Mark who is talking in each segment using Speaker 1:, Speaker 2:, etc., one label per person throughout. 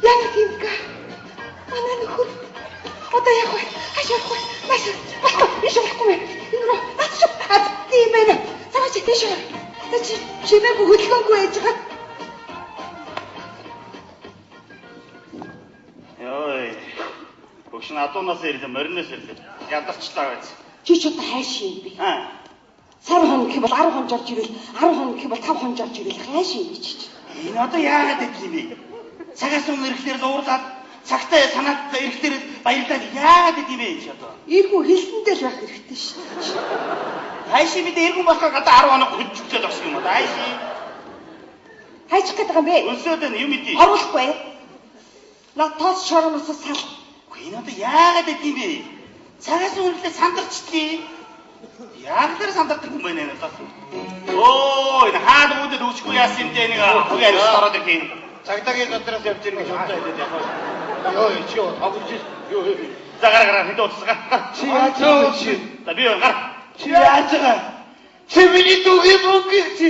Speaker 1: Яна гинка. Манай нөхөр. Одоо яг бай. Хашаах бай. Маш. Биш болохгүй. Энэ рүү. Тийм байна. Цааш тийш. Чимээгүй хөдөлгөөнгүй ээж байгаа.
Speaker 2: Ой. Бүгшин адуунаас ирлээ, морinoос ирлээ. Ядарчлаа байц.
Speaker 1: Чи ч одоо хайш юм бэ? Сар хон гэх бол 10 хон жорж ирэл, 10 хон гэх бол 5 хон жорж ирэл хайш юм гэж.
Speaker 2: Энэ одоо яагаад гэдэг юм бэ? Цагаас өмнө ирэхлээр л уурлаад, цагтаа санаатаа ирэхлээр баярлаад яагаад гэдэг юм бэ чи одоо?
Speaker 1: Иргүү хэлсэндээ л байх хэрэгтэй шүү.
Speaker 2: Хайш бид иргэн болохоор гадаа 10 хоног хөдөлгөөл авсан юм уу? Хайш.
Speaker 1: Хайчих гэдэг юм бэ?
Speaker 2: Өсөөд нь юм идэв.
Speaker 1: Оруулахгүй. Латос шороноос сал.
Speaker 2: Энэ одоо яагаад гэдэг юм бэ? Цагаас өмнө ирэхлээр сандарчдгийг. Яагаад сандардаг юм бэ надад? Оо, энэ хаад үүдэл үүсгүй яасан юм дээ нэг хогийн арьс ороод ирэх юм. Цагдаагийн дотроос явж ирэх гэж бодсон юм дээ. Йоо, чи тавж юу. За гараа хэд удаа. Чи яаж чи? За би гар. Чи яаж байгаа? Чи миний дүүгийн мөнгө чи.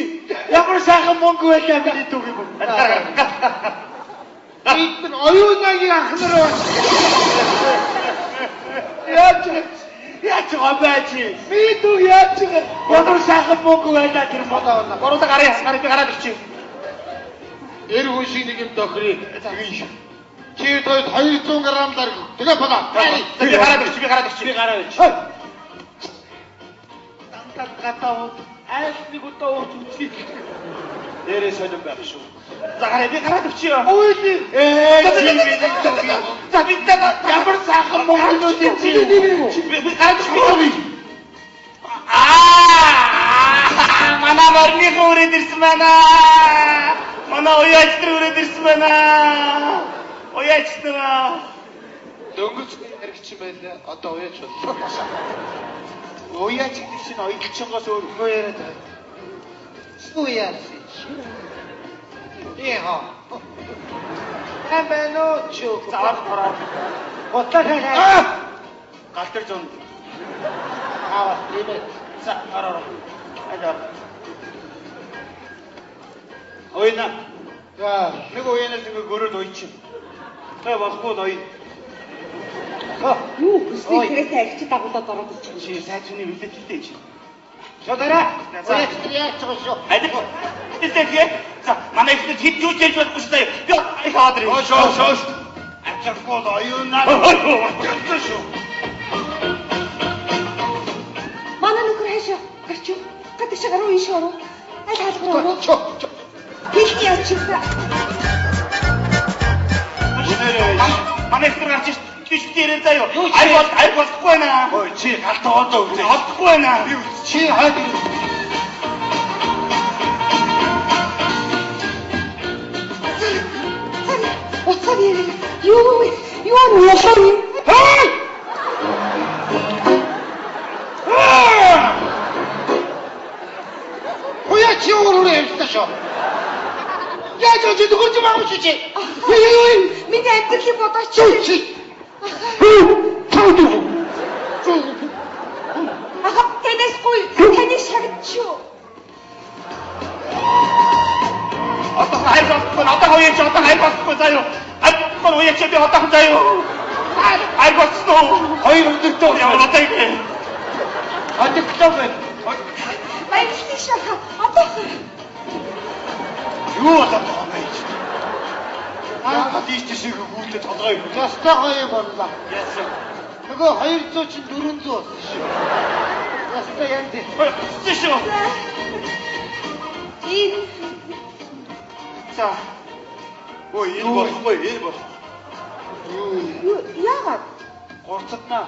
Speaker 2: Ямар сайхан мөнгө байлаа миний дүүгийн мөнгө. Энд нь оюунагийн ахнараа. Яаж байгаа чи? Би дүү яаж байгаа? Ямар сайхан мөнгө байлаа тэр бодоо. Гурван гараа би гараад ирчих. Эр хүн шиг нэг юм тохирыг. Чи тойд 200 г дарг. Тэгээ болоо. Би гараад ирчих. Дантал гатаа айл нэг удаа ууч үчи. Дээрээ солон байх шүү. За гараа би гараад ирчих. Ой. За би ямар сайхан мөнгө чи. Би гараад ирчих. Манай марны хүрээд ирсэн байна. Манай уяач нар хүрээд ирсэн байна. Уяач нар. Дөнгөж хэрэгч юм байлаа. Одоо уяач боллоо. Уяач гэдэг чинь оюутчингоос өөрөө яриад байгаа. Уяач. Яа. Хэмээнө чөө. Завар хараа. Готаа. Галтэр зон. Аа, ийм. За, араа. Айда. Ойна. За, нэг уянаас ингэ гөрөөд ойчих. Тэ болохгүй ой.
Speaker 1: Юу, өсний хэрэгтэй агч дагуулаад ороод ирчих.
Speaker 2: Чи сайжны үлдээтэй чи. Шодараа. За, яаж байгаа шүү. Айда. Тэсэхээ. За, манай ихтэй хэд юу хийж болохгүй шүү. Би хаад ирээ. Шоо. Ачаахгүй оюунаа. Шүү.
Speaker 1: Манай нөхөр хаашаа гарч юу? Гадагш гаруу ийш ороо. Аль хаалгараа ороо. Хэлний явчихсан. Манай ихтэй гарч ш. Тийш дээрээ заяа. Ай болохгүй байна. Ой, чи галтаа одоо үзээ. Олдохгүй байна. Би чи хаад ир. Уцаа яриг. Юу нуулаа юм? Хай! Уяа чи өөрөө явчихсан шүү. Яаж ч дөрөж маамч чи. Ой, миний амьдралыг бодооч. Ага, тэнэсгүй таны шагчуу. Одоо хайр болохгүй, одоо хайр болохгүй заяа. Адман уяач би одоо заяа. Хайр болсноо. Хоёр өдөртөө яваад байгаа. Адагтлаа байна. Баярлалаа шаа. Одоо юу болоо бэ? Хадийч шиг гүйлдэ толгой. Ястай гоё боллоо. Яасан. Нөгөө 200 чинь 400 болсон шүү. Ястай янд. Тийшээ. Ин. За. Ой, энэ болохгүй. Юу яагаад? Горцоднаа.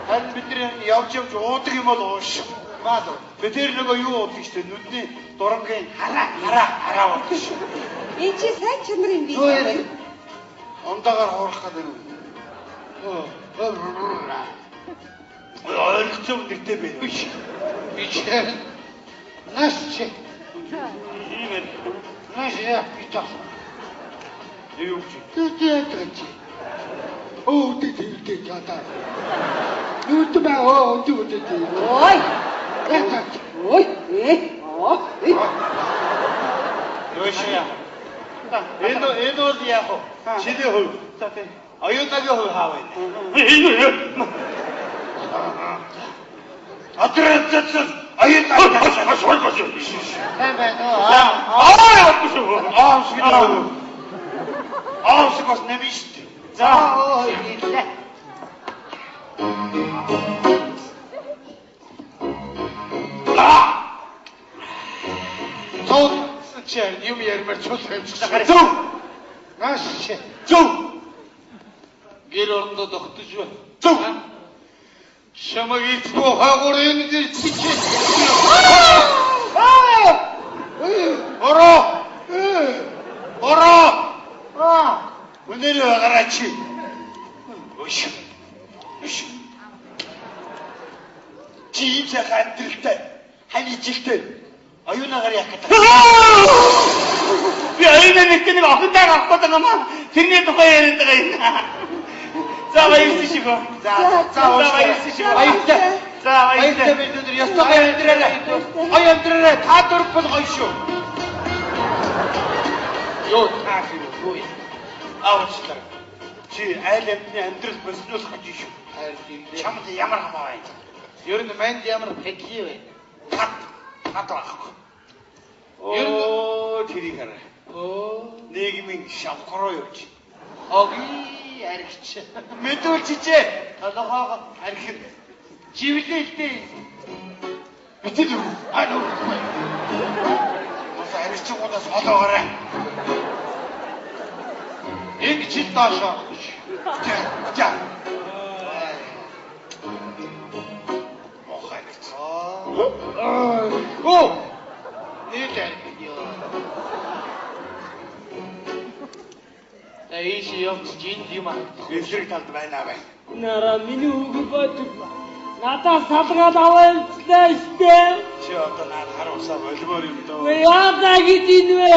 Speaker 1: Харин бид явж уудаг юм бол ууш. Маад. Бид нөгөө юу уудаг шүү дээ. Нүдний дурангийн хараа уудаг шүү. Энэ чи сайн чанар юм би. Ондагаар хуурах гэдэг юм. Ойлгоцсон нэртэй байна. Би чи нас чи. Иймэр. Нас яа би таа. Юу чи? Тэтэт. Оо тэтэт ята. Нүд ба оо тэтэт. Ой. Ой. Ой. Ёшия. Энэ бол яг уу чиний хувь.
Speaker 2: За тийм.
Speaker 1: Оюунагийн хувь хаа байна?
Speaker 2: Энэ
Speaker 1: Адресс оюунаг
Speaker 3: Сайн байна уу?
Speaker 1: Аавс бас нэмэн шүү дээ.
Speaker 2: За.
Speaker 3: Оо ийлээ.
Speaker 1: Тоо чи юм ярмаар чулах юм шиг.
Speaker 2: Зөв.
Speaker 1: Маш
Speaker 2: Зөв.
Speaker 1: гэр орондоо тогтож байна.
Speaker 2: Зөв.
Speaker 1: Чамаг ицгүй хаагур энэ дэр чичи. Ороо. Өнөр гараач. Өш. Чи ийм сайхан амьдралтай хань жилтэй оюунагаар яах гэдэг.
Speaker 2: Би оюунаа нэг охинтойг авах гэдэг юм аа. Тэрний тухай яриад байгаа юм. За баярлалаа шиг.
Speaker 1: За баярлалаа шиг. Баярлалаа.
Speaker 2: За
Speaker 1: Баярлалаа бид өнөр ёстой амьдраарай. Гоё амьдраарай. Та дөрв бол гоё шүү. Юу таах юм бэ? Аавчлаа. Чи айл амьтны амьдрал боловсруулах гэж шүү. Чамд ямар хамаа байна? Ер нь манд ямар хэкий байна? Тат байхгүй. Оо тэрийг хараа. Нийгмийн шавхруу явж.
Speaker 3: Оги аригч.
Speaker 1: Мэдүүлчихээ. Толгоогоо архив. Живлээлтэй. Битэл үү? Аа. Мос аригчгуудаас холоогоорой. Нэг жил доошоо. За. Мохай. Оо. Нийлээ.
Speaker 3: Эйш явж гин юм аа.
Speaker 1: Эвсрэг талд байна бай.
Speaker 4: Нара миний үг бод. Надаа салгаад аваалцлаа штэ.
Speaker 1: Чи одоо наад харуусаа болмоор юм дөө.
Speaker 4: Яада гэдэг вэ?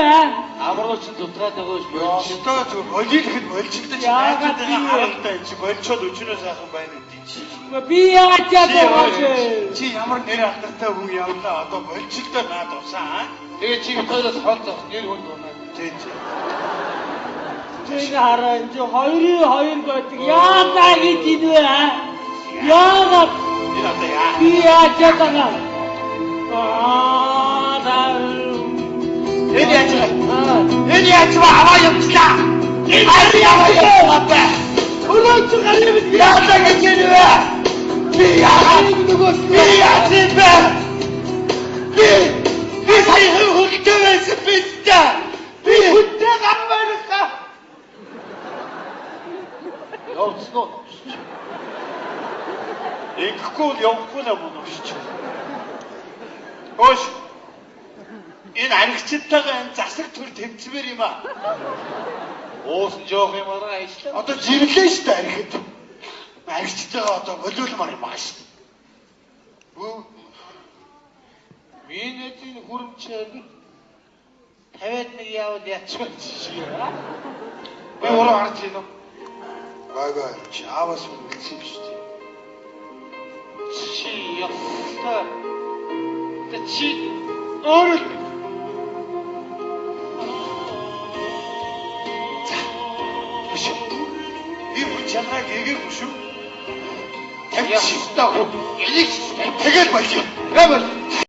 Speaker 3: Амрууч зутраад байгаа ш.
Speaker 1: Ёстой зүгээр болийлэхэд болжилтаж
Speaker 4: Яагаад
Speaker 1: байгаа харамтай чи болчоод өчнөө сайхан байна гэдэг чи.
Speaker 4: Би яаж яагаад
Speaker 1: Чи ямар нэр алдартай хүн явлаа одоо болжилтоо наад усаа.
Speaker 3: Тэгээ чи тойлоос хоолцох нэр хүнд байна.
Speaker 1: Тий.
Speaker 4: Тэг хараа энэ хоёр байдаг. Яада гэдэг вэ? Яагаад
Speaker 1: Энэ одоо яа.
Speaker 4: би яаж яагаад?
Speaker 1: Энэ яаж аваа явчлаа. Энэ аваа яваа.
Speaker 4: Өнөөч гарыг
Speaker 1: Яадаг гэж нэ. Би яаж бэ? Би сая хөлтэй байсан бистэ. Би хүнтэй гамбарса.
Speaker 3: Явцноо.
Speaker 1: Ингэхгүй л явахгүй л юм уу шүү. Хөөш. Энэ аригчтайгаа энэ засаг төр тэмцмээр юм аа.
Speaker 3: Уусан жоох юм араа ажиллаа.
Speaker 1: Одоо живлээ шүү дээ аригт. Аригчтайгаа одоо болиулмаар юм аа шүү.
Speaker 3: Минутын хурмчааг 51 явал ячмаа чи.
Speaker 1: Би уруу харж байна уу? Бага чаавас үлдсэн шүү дээ.
Speaker 3: Чи ястаа. Тэ чи
Speaker 1: Өөр биш. Энэ хүн чанараг эгээгүй шүү. Тавьчихтаа. Энийг тэгэл болж. Гэмэл.